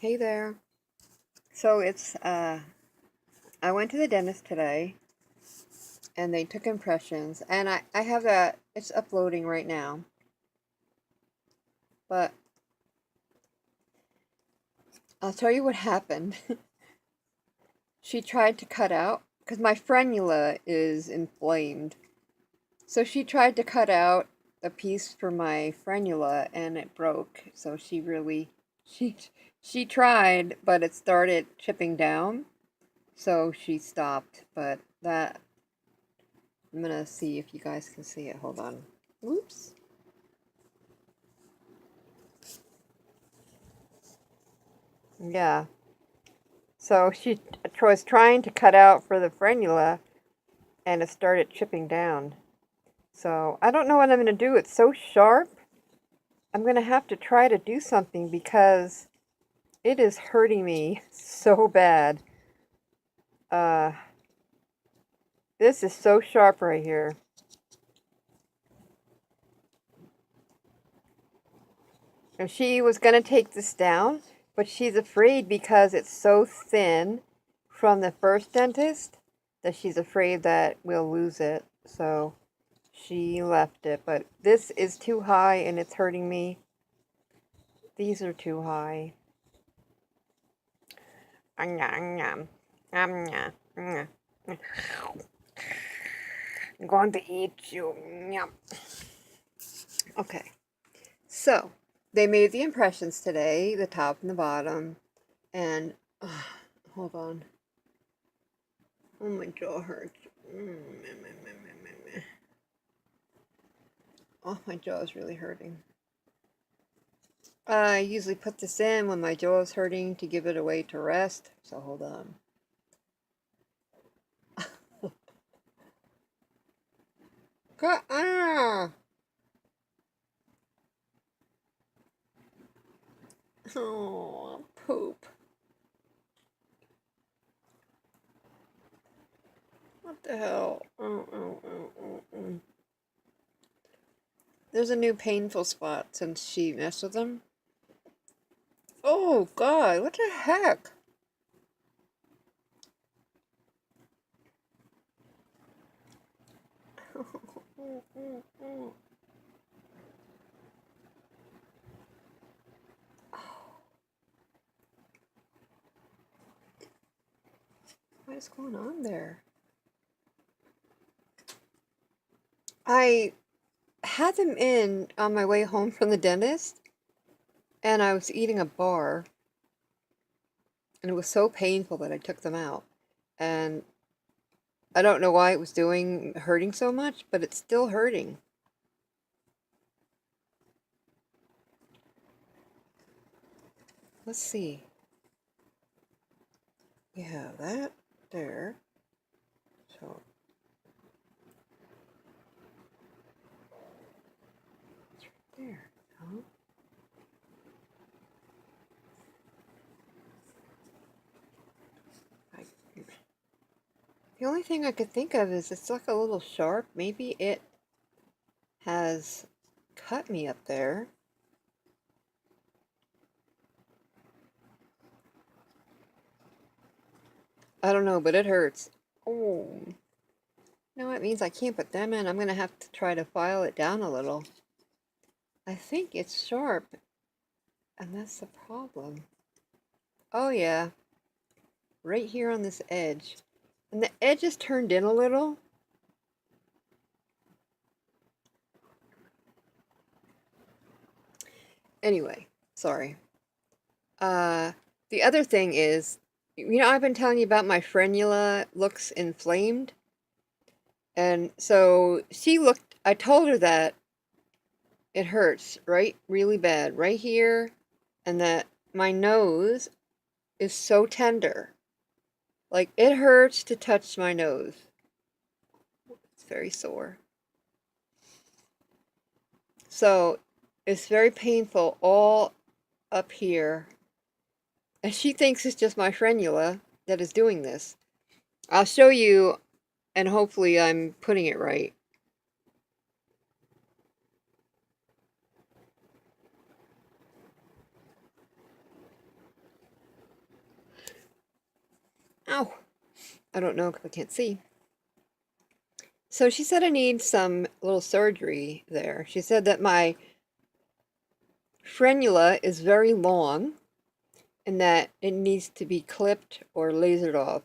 Hey there. So I went to the dentist today and they took impressions and I have that, it's uploading right now. But I'll tell you what happened. She tried to cut out, because my frenula is inflamed. So she tried to cut out a piece for my frenula and it broke. So she, she tried, but it started chipping down. So she stopped, but I'm gonna see if you guys can see it. Hold on. Oops. Yeah. So she was trying to cut out for the frenula and it started chipping down. So I don't know what I'm gonna do. It's so sharp. I'm gonna have to try to do something because it is hurting me so bad. Uh, this is so sharp right here. And she was gonna take this down, but she's afraid because it's so thin from the first dentist that she's afraid that we'll lose it. So she left it, but this is too high and it's hurting me. These are too high. I'm going to eat you. Okay, so they made the impressions today, the top and the bottom, and hold on. Oh, my jaw hurts. Oh, my jaw is really hurting. I usually put this in when my jaw is hurting to give it a way to rest. So hold on. Ah! Oh, poop. What the hell? There's a new painful spot since she messed with them. Oh, God, what the heck? What is going on there? I had them in on my way home from the dentist, and I was eating a bar, and it was so painful that I took them out. And I don't know why it was hurting so much, but it's still hurting. Let's see. We have that there. So it's right there. No? I, the only thing I could think of is it's like a little sharp. Maybe it has cut me up there. I don't know, but it hurts. Oh. No, it means I can't put them in. I'm going to have to try to file it down a little. I think it's sharp, and that's the problem. Oh, yeah. Right here on this edge. And the edge is turned in a little. Anyway, sorry. Uh, the other thing is, I've been telling you about my frenula looks inflamed. And so I told her that it hurts, right? Really bad, right here. And that my nose is so tender. Like, it hurts to touch my nose. It's very sore. So, it's very painful all up here. And she thinks it's just my frenula that is doing this. I'll show you, and hopefully I'm putting it right. I don't know because I can't see. So she said I need some little surgery there. She said that my frenula is very long and that it needs to be clipped or lasered off.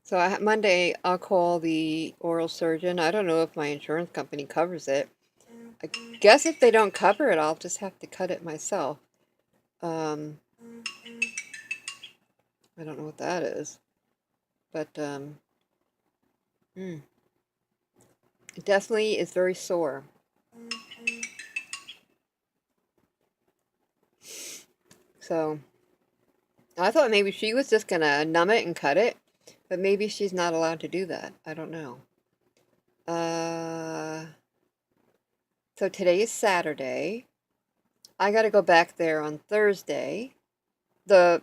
So Monday I'll call the oral surgeon. I don't know if my insurance company covers it. I guess if they don't cover it, I'll just have to cut it myself. I don't know what that is, but it definitely is very sore. So I thought maybe she was just gonna numb it and cut it, but maybe she's not allowed to do that. I don't know. So today is Saturday. I gotta go back there on Thursday. The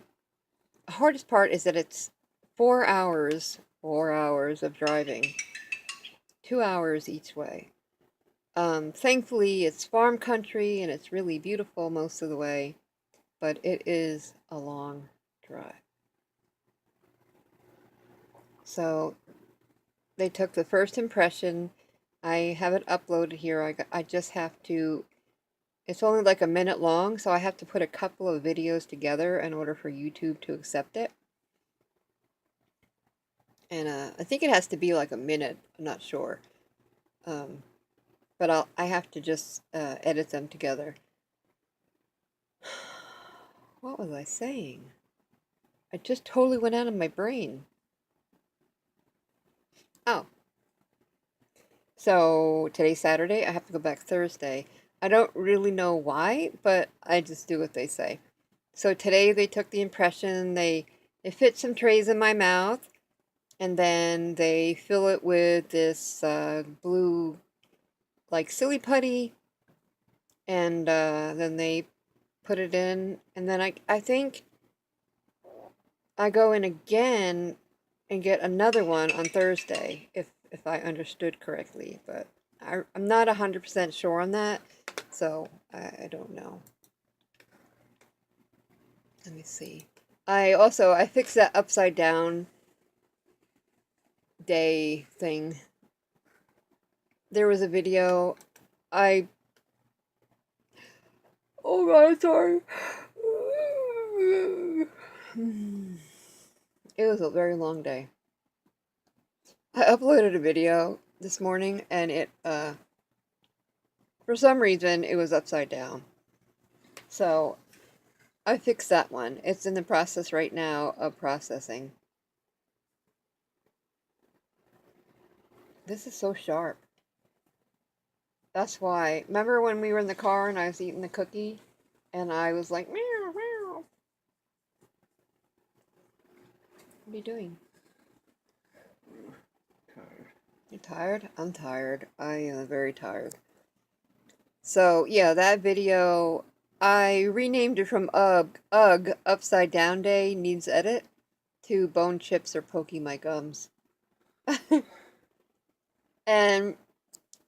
hardest part is that it's 4 hours of driving, 2 hours each way. Thankfully, it's farm country and it's really beautiful most of the way, but it is a long drive. So they took the first impression. I have it uploaded here. I just have to, it's only like a minute long, so I have to put a couple of videos together in order for YouTube to accept it. And I think it has to be like a minute. I'm not sure. But I have to just edit them together. What was I saying? I just totally went out of my brain. Oh. So today's Saturday. I have to go back Thursday. I don't really know why, but I just do what they say. So today they took the impression, they fit some trays in my mouth, and then they fill it with this blue, like silly putty, and then they put it in, and then I think I go in again and get another one on Thursday, if I understood correctly, but I'm not 100% sure on that, so I don't know. Let me see. I fixed that upside down day thing. There was a video. Oh God, sorry. It was a very long day. I uploaded a video this morning and for some reason, it was upside down. So I fixed that one. It's in the process right now of processing. This is so sharp. That's why. Remember when we were in the car and I was eating the cookie and I was like, meow, meow. What are you doing? Tired. You're tired? I'm tired. I am very tired. So, yeah, that video, I renamed it from Ugh, Upside Down Day Needs Edit to Bone Chips Are Poking My Gums. And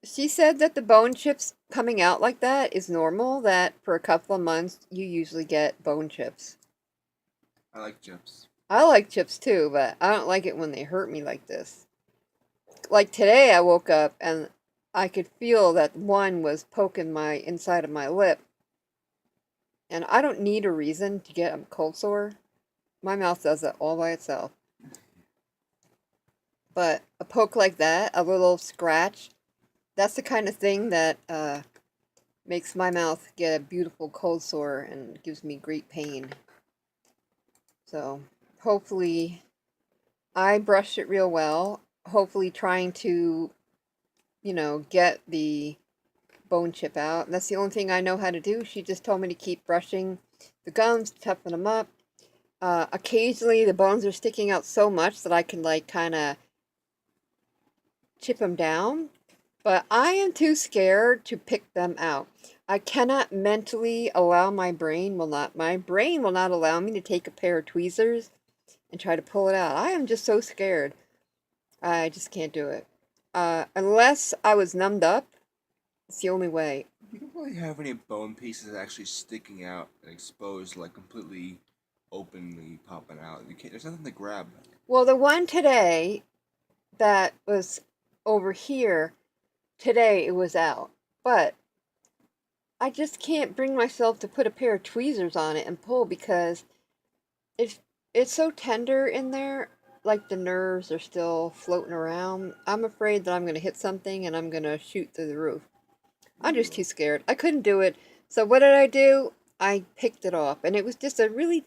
she said that the bone chips coming out like that is normal, that for a couple of months you usually get bone chips. I like chips. I like chips too, but I don't like it when they hurt me like this. Like today, I woke up and I could feel that one was poking my inside of my lip. And I don't need a reason to get a cold sore. My mouth does that all by itself. But a poke like that, a little scratch, that's the kind of thing that makes my mouth get a beautiful cold sore and gives me great pain. So hopefully I brushed it real well. Hopefully trying to, get the bone chip out. And that's the only thing I know how to do. She just told me to keep brushing the gums, toughen them up. Occasionally the bones are sticking out so much that I can like kind of chip them down, but I am too scared to pick them out. I cannot mentally allow my brain will not allow me to take a pair of tweezers and try to pull it out. I am just so scared. I just can't do it. Unless I was numbed up, it's the only way. You don't really have any bone pieces actually sticking out and exposed, like completely openly popping out. You can't. There's nothing to grab. Well, the one today that was over here, today it was out. But I just can't bring myself to put a pair of tweezers on it and pull because it's it's so tender in there, like the nerves are still floating around. I'm afraid that I'm going to hit something and I'm going to shoot through the roof. I'm just too scared. I couldn't do it. So what did I do? I picked it off and it was just it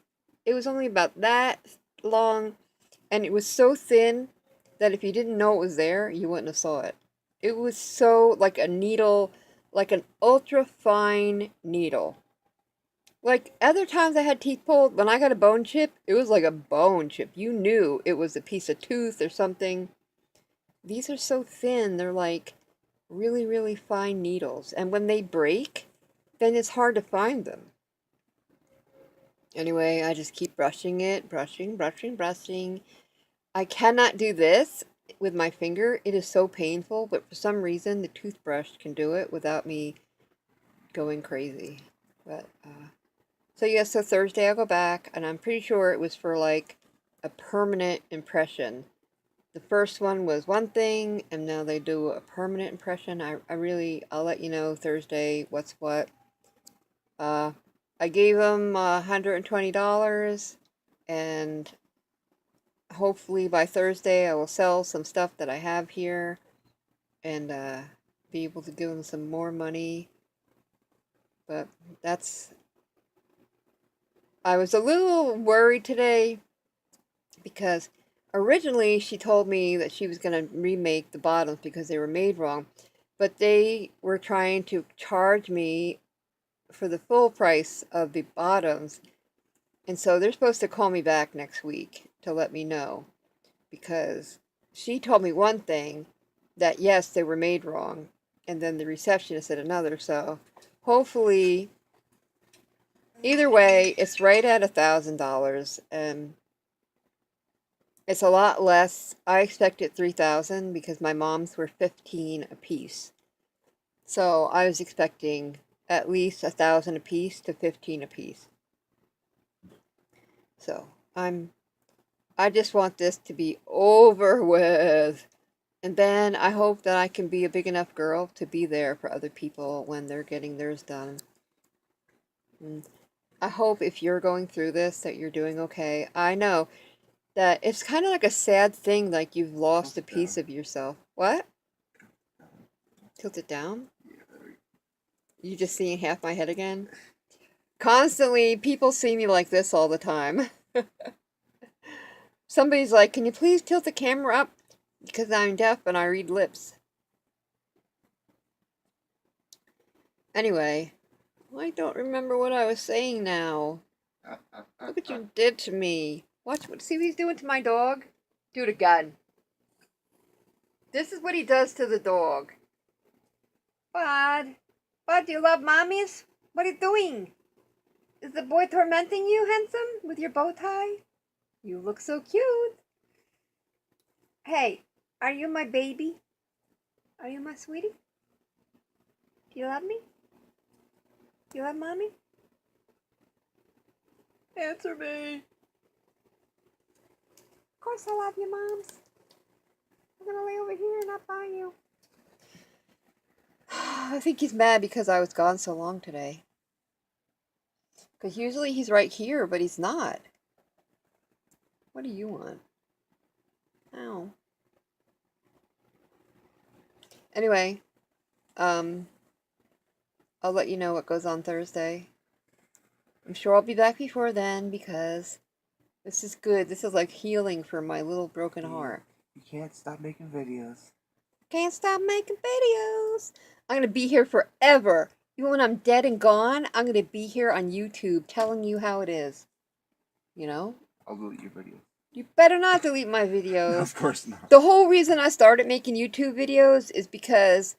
was only about that long and it was so thin that if you didn't know it was there, you wouldn't have saw it. It was so like a needle, like an ultra fine needle. Like other times I had teeth pulled, when I got a bone chip, it was like a bone chip. You knew it was a piece of tooth or something. These are so thin, they're like really, really fine needles. And when they break, then it's hard to find them. Anyway, I just keep brushing it, brushing, brushing, brushing. I cannot do this with my finger. It is so painful, but for some reason the toothbrush can do it without me going crazy. But so yeah, so Thursday I'll go back, and I'm pretty sure it was for like a permanent impression. The first one was one thing, and now they do a permanent impression. I'll let you know Thursday what's what. I gave them $120, and hopefully by Thursday I will sell some stuff that I have here, and be able to give them some more money. But I was a little worried today because originally she told me that she was going to remake the bottoms because they were made wrong, but they were trying to charge me for the full price of the bottoms, and so they're supposed to call me back next week to let me know because she told me one thing, that yes, they were made wrong, and then the receptionist said another, so hopefully either way it's right at $1,000, and it's a lot less. I expected 3,000 because my mom's were 15 a piece. So I was expecting at least 1,000 a piece to 15 a piece. So I just want this to be over with. And then I hope that I can be a big enough girl to be there for other people when they're getting theirs done. And I hope if you're going through this that you're doing okay. I know that it's kind of like a sad thing, like you've lost a piece of yourself. What? Tilt it down? You just seeing half my head again? Constantly, people see me like this all the time. Somebody's like, can you please tilt the camera up? Because I'm deaf and I read lips. Anyway, I don't remember what I was saying now. Look what you did to me. Watch, see what he's doing to my dog? Do it again. This is what he does to the dog. Bud, Bud, do you love mommies? What are you doing? Is the boy tormenting you, handsome, with your bow tie? You look so cute. Hey, are you my baby? Are you my sweetie? Do you love me? Do you love mommy? Answer me. Of course I love you, moms. I'm gonna lay over here and not by you. I think he's mad because I was gone so long today. Because usually he's right here, but he's not. What do you want? Ow. Anyway, I'll let you know what goes on Thursday. I'm sure I'll be back before then because this is good. This is like healing for my little broken heart. You can't stop making videos. Can't stop making videos. I'm going to be here forever. Even when I'm dead and gone, I'm going to be here on YouTube telling you how it is. You know? I'll delete your videos. You better not delete my videos. No, of course not. The whole reason I started making YouTube videos is because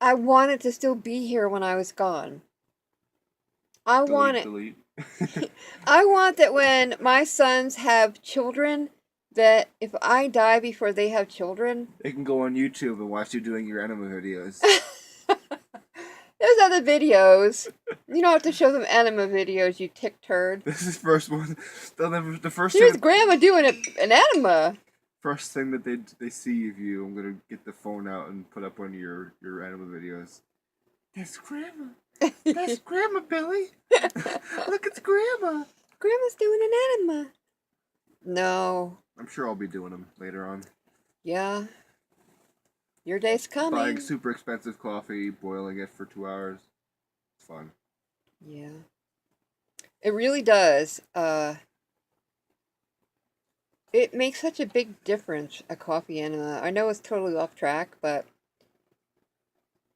I wanted to still be here when I was gone. I want that when my sons have children, that if I die before they have children, they can go on YouTube and watch you doing your anime videos. There's other videos. You don't have to show them enema videos, you tick turd. This is first one. They'll never. The first Here's thing. Grandma doing an enema. First thing that they see of you, I'm gonna get the phone out and put up one of your animal videos. That's Grandma. That's Grandma, Billy. Look, it's Grandma. Grandma's doing an enema. No. I'm sure I'll be doing them later on. Yeah. Your day's coming. Buying super expensive coffee, boiling it for 2 hours. It's fun. Yeah. It really does. It makes such a big difference, a coffee enema. I know it's totally off track, but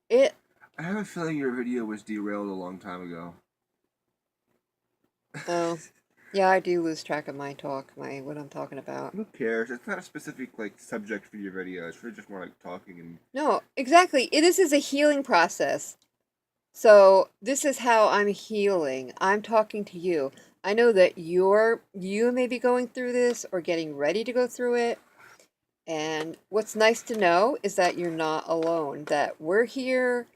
it... I have a feeling your video was derailed a long time ago. Oh. Yeah, I do lose track of my talk, what I'm talking about. Who cares? It's not a specific subject for your video. It's really just more like talking and. No, exactly. This is a healing process. So this is how I'm healing. I'm talking to you. I know that you may be going through this or getting ready to go through it. And what's nice to know is that you're not alone, that we're here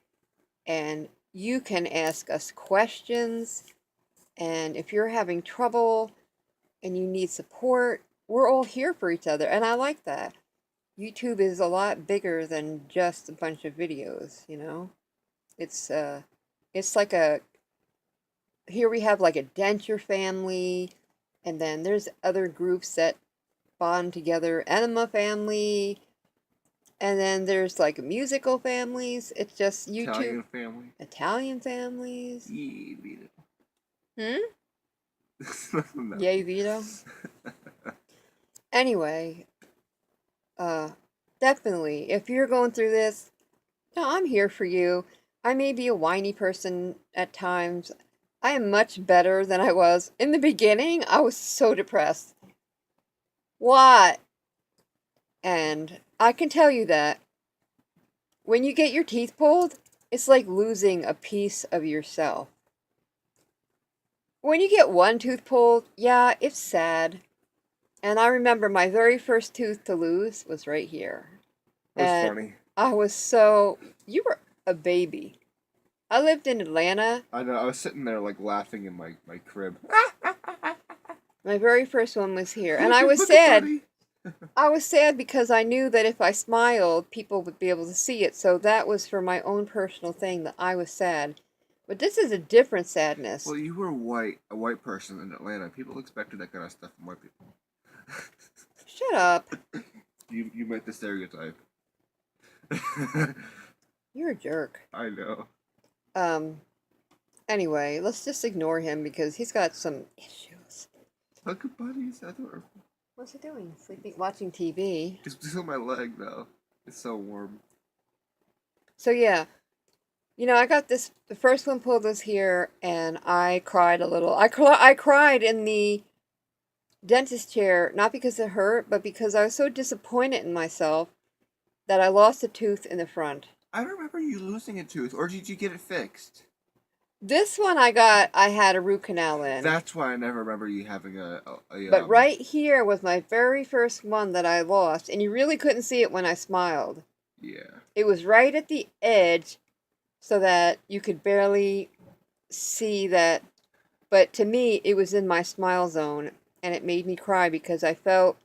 and you can ask us questions. And if you're having trouble and you need support, we're all here for each other. And I like that. YouTube is a lot bigger than just a bunch of videos, you know? It's like here we have like a denture family, and then there's other groups that bond together, enema family, and then there's like musical families. It's just YouTube. Italian family. Italian families. Yeah, Vito. No. Yay, Vito. Anyway, definitely, if you're going through this, no, I'm here for you. I may be a whiny person at times. I am much better than I was. In the beginning, I was so depressed. What? And I can tell you that when you get your teeth pulled, it's like losing a piece of yourself. When you get one tooth pulled, yeah, it's sad. And I remember my very first tooth to lose was right here. That's funny. I was you were a baby. I lived in Atlanta. I know, I was sitting there laughing in my crib. My very first one was here. And I was sad. I was sad because I knew that if I smiled, people would be able to see it. So that was for my own personal thing that I was sad. But this is a different sadness. Well, you were a white person in Atlanta. People expected that kind of stuff from white people. Shut up. You met the stereotype. You're a jerk. I know. Anyway, let's just ignore him because he's got some issues. Look at Buddy, he's adorable. What's he doing? Sleeping, watching TV. He's on my leg though. It's so warm. So yeah, you know, I got this. The first one pulled was here, and I cried a little. I cried in the dentist chair, not because it hurt, but because I was so disappointed in myself that I lost a tooth in the front. I don't remember you losing a tooth, or did you get it fixed? This one I had a root canal in. That's why I never remember you having a But right here was my very first one that I lost, and you really couldn't see it when I smiled. Yeah. It was right at the edge, so that you could barely see that. But to me, it was in my smile zone, and it made me cry because I felt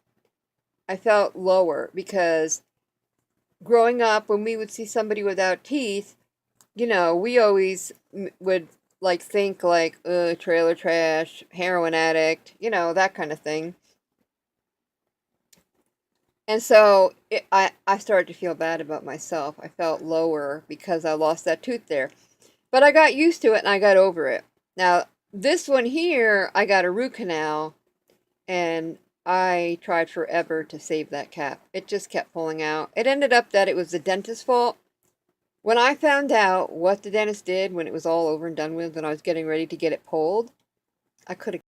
lower. Because growing up, when we would see somebody without teeth, you know, we always would think trailer trash, heroin addict, you know, that kind of thing. And so I started to feel bad about myself. I felt lower because I lost that tooth there. But I got used to it and I got over it. Now, this one here, I got a root canal, and I tried forever to save that cap. It just kept pulling out. It ended up that it was the dentist's fault. When I found out what the dentist did when it was all over and done with, and I was getting ready to get it pulled, I could have